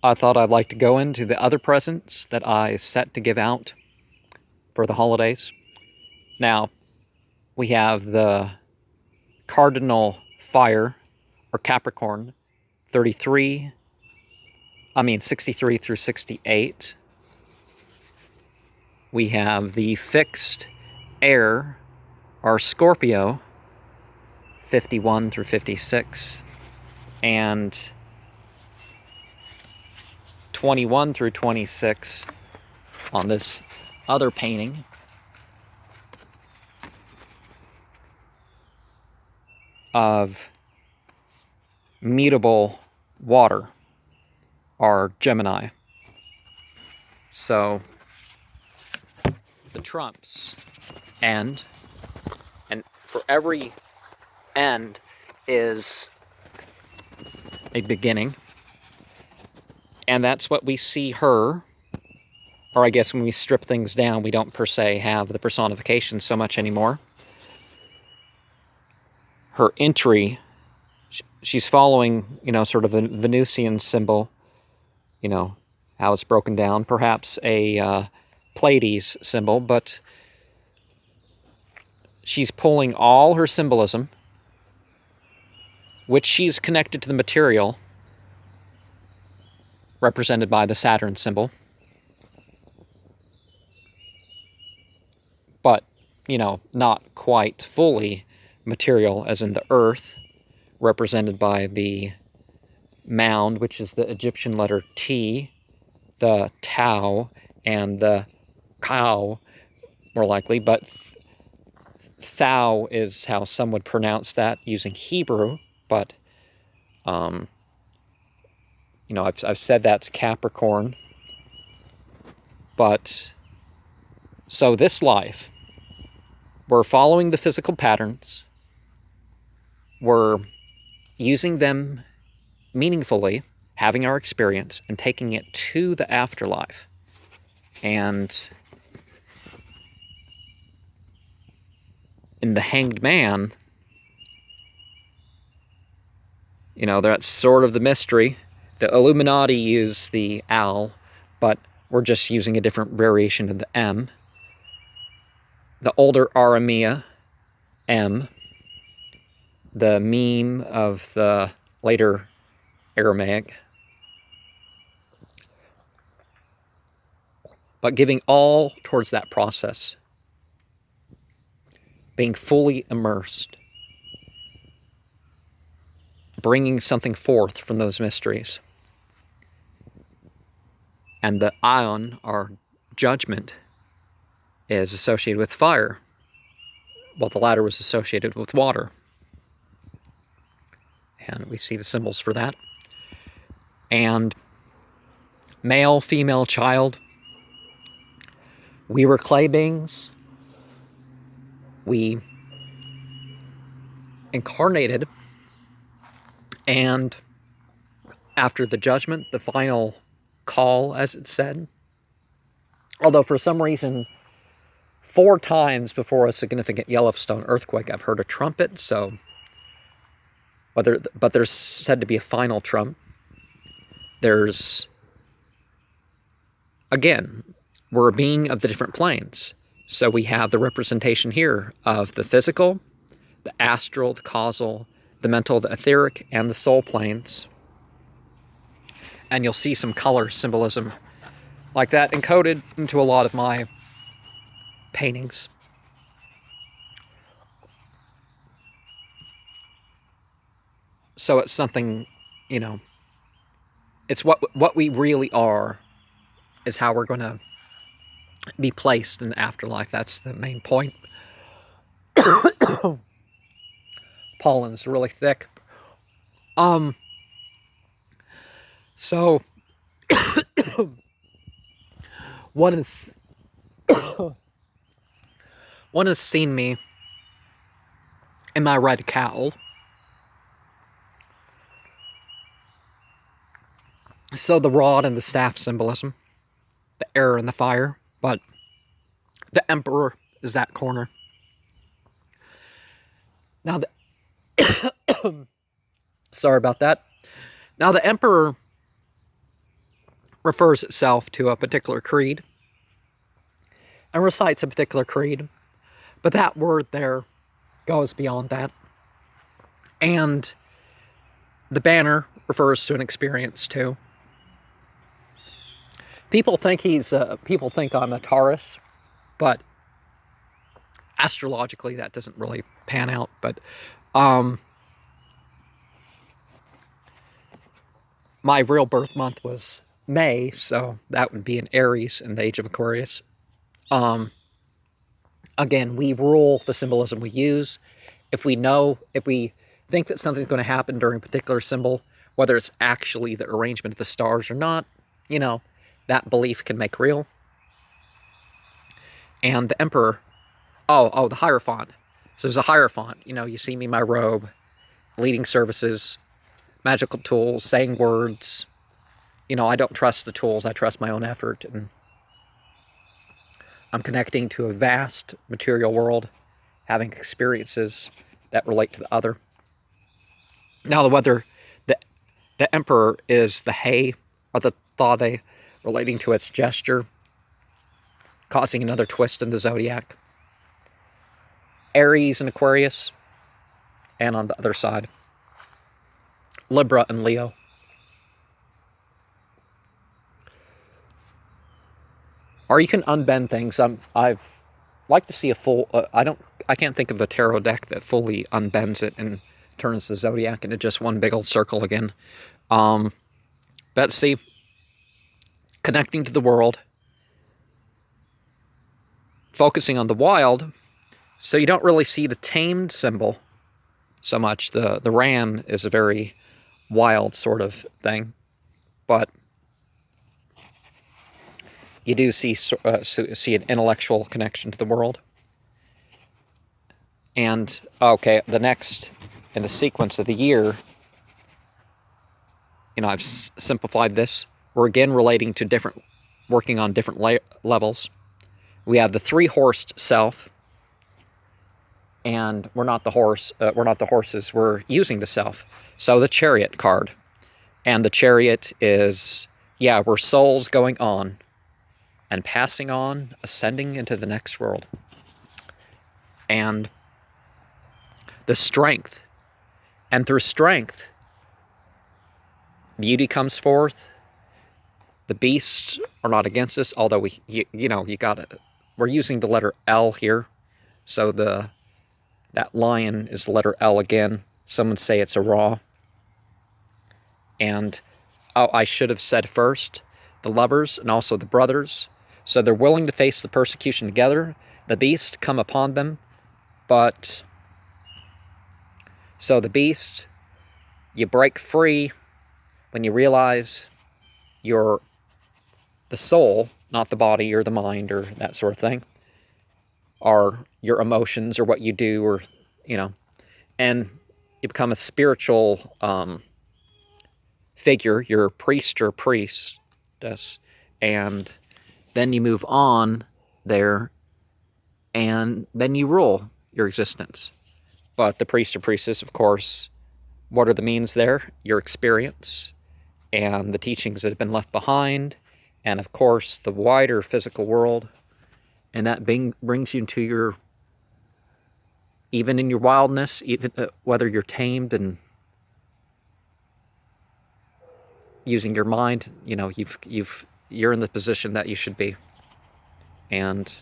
I thought I'd like to go into the other presents that I set to give out for the holidays. Now, we have the Cardinal Fire, or Capricorn, 63 through 68. We have the Fixed Air, or Scorpio, 51 through 56. And 21 through 26 on this other painting. Of mutable water, are Gemini. So the trumps end, and for every end is a beginning. And that's what we see her, or I guess when we strip things down, we don't per se have the personification so much anymore. Her entry, she's following, sort of a Venusian symbol, how it's broken down, perhaps a Pleiades symbol, but she's pulling all her symbolism, which she's connected to the material, represented by the Saturn symbol. But, not quite fully material, as in the earth, represented by the mound, which is the Egyptian letter T, the Tau, and the Cow, more likely, but Thou is how some would pronounce that using Hebrew, but, I've said that's Capricorn. But, so this life, we're following the physical patterns, we're using them meaningfully, having our experience, and taking it to the afterlife. And in the Hanged Man, that's sort of the mystery. The Illuminati use the owl, but we're just using a different variation of the M. The older Aramea, M. The meme of the later Aramaic. But giving all towards that process. Being fully immersed. Bringing something forth from those mysteries. And the Ion, or judgment, is associated with fire, while the latter was associated with water. And we see the symbols for that. And male, female, child. We were clay beings. We incarnated. And after the judgment, the final call, as it said. Although for some reason, 4 times before a significant Yellowstone earthquake, I've heard a trumpet, so... But there's said to be a final trump. There's... Again, we're a being of the different planes. So we have the representation here of the physical, the astral, the causal, the mental, the etheric, and the soul planes. And you'll see some color symbolism like that encoded into a lot of my paintings. So it's something, it's what we really are is how we're going to be placed in the afterlife. That's the main point. Pollen's really thick. So one has seen me in my red cowl. So the rod and the staff symbolism, the air and the fire, but the emperor is that corner. Now sorry about that. Now the emperor refers itself to a particular creed and recites a particular creed. But that word there goes beyond that. And the banner refers to an experience too. People think I'm a Taurus, but astrologically that doesn't really pan out. But my real birth month was May, so that would be in Aries in the age of Aquarius. Again, we rule the symbolism we use. If we think that something's going to happen during a particular symbol, whether it's actually the arrangement of the stars or not, that belief can make real. And the Emperor, the Hierophant. So there's a Hierophant. You see me in my robe, leading services, magical tools, saying words. I don't trust the tools. I trust my own effort. And I'm connecting to a vast material world, having experiences that relate to the other. Now, whether the Emperor is the He or the Thade, relating to its gesture, causing another twist in the zodiac. Aries and Aquarius, and on the other side, Libra and Leo. Or you can unbend things. I've like to see a full. I can't think of a tarot deck that fully unbends it and turns the zodiac into just one big old circle again. But see, connecting to the world, focusing on the wild, so you don't really see the tamed symbol so much. The ram is a very wild sort of thing, but you do see an intellectual connection to the world. And, okay, the next in the sequence of the year, I've simplified this. We're again relating to working on different levels. We have the three-horsed self, and we're not the horses, we're using the self. So the Chariot card. And the Chariot is, we're souls going on and passing on, ascending into the next world. And the strength. And through strength, beauty comes forth. The beasts are not against us, although we're using the letter L here. So that lion is the letter L again. Some would say it's a Ra. And, I should have said first, the lovers and also the brothers. So they're willing to face the persecution together. The beasts come upon them, so the beast, you break free when you realize you're the soul, not the body or the mind or that sort of thing, or your emotions or what you do, or, and you become a spiritual figure. You're a priest or priestess, and then you move on there, and then you rule your existence. But the priest or priestess, of course, what are the means there? Your experience and the teachings that have been left behind, and of course the wider physical world. And that brings you into even in your wildness, even whether you're tamed and using your mind, you're in the position that you should be. And